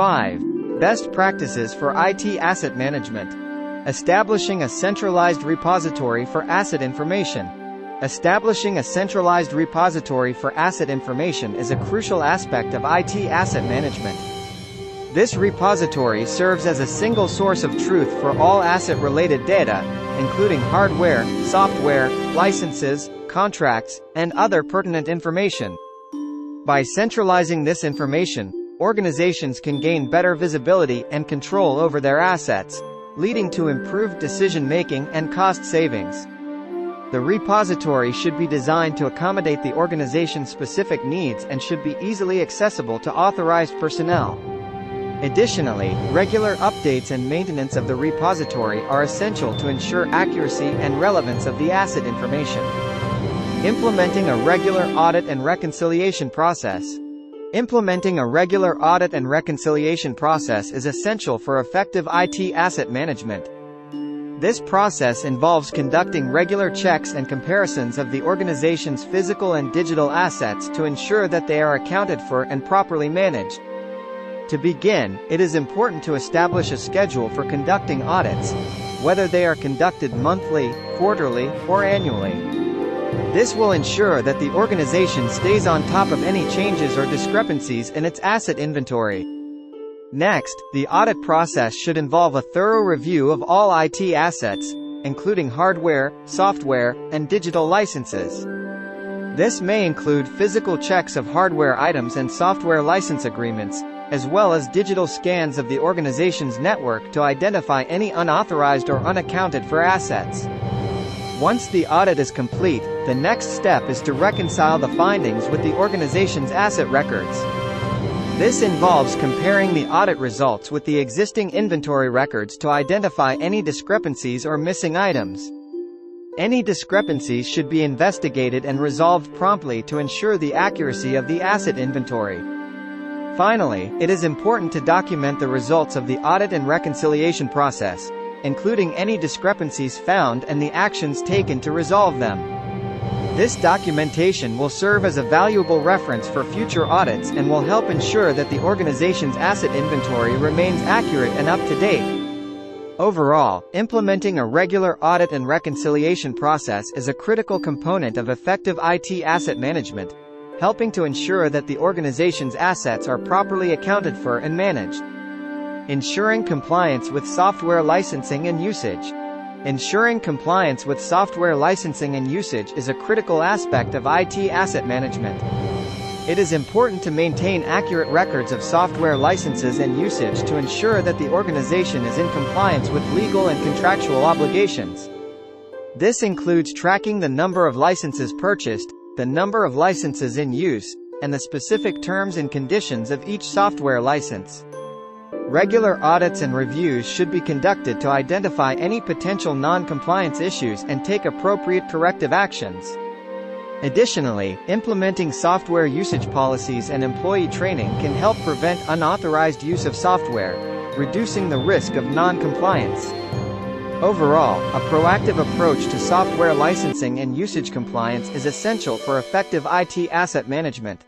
5. Best practices for IT asset management. Establishing a centralized repository for asset information. Establishing a centralized repository for asset information is a crucial aspect of IT asset management. This repository serves as a single source of truth for all asset-related data, including hardware, software, licenses, contracts, and other pertinent information. By centralizing this information, organizations can gain better visibility and control over their assets, leading to improved decision-making and cost savings. The repository should be designed to accommodate the organization's specific needs and should be easily accessible to authorized personnel. Additionally, regular updates and maintenance of the repository are essential to ensure accuracy and relevance of the asset information. Implementing a regular audit and reconciliation process. Implementing a regular audit and reconciliation process is essential for effective IT asset management. This process involves conducting regular checks and comparisons of the organization's physical and digital assets to ensure that they are accounted for and properly managed. To begin, it is important to establish a schedule for conducting audits, whether they are conducted monthly, quarterly, or annually. This will ensure that the organization stays on top of any changes or discrepancies in its asset inventory. Next, the audit process should involve a thorough review of all IT assets, including hardware, software, and digital licenses. This may include physical checks of hardware items and software license agreements, as well as digital scans of the organization's network to identify any unauthorized or unaccounted for assets. Once the audit is complete, the next step is to reconcile the findings with the organization's asset records. This involves comparing the audit results with the existing inventory records to identify any discrepancies or missing items. Any discrepancies should be investigated and resolved promptly to ensure the accuracy of the asset inventory. Finally, it is important to document the results of the audit and reconciliation process, including any discrepancies found and the actions taken to resolve them. This documentation will serve as a valuable reference for future audits and will help ensure that the organization's asset inventory remains accurate and up to date. Overall, implementing a regular audit and reconciliation process is a critical component of effective IT asset management, helping to ensure that the organization's assets are properly accounted for and managed. Ensuring compliance with software licensing and usage. Ensuring compliance with software licensing and usage is a critical aspect of IT asset management. It is important to maintain accurate records of software licenses and usage to ensure that the organization is in compliance with legal and contractual obligations. This includes tracking the number of licenses purchased, the number of licenses in use, and the specific terms and conditions of each software license. Regular audits and reviews should be conducted to identify any potential non-compliance issues and take appropriate corrective actions. Additionally, implementing software usage policies and employee training can help prevent unauthorized use of software, reducing the risk of non-compliance. Overall, a proactive approach to software licensing and usage compliance is essential for effective IT asset management.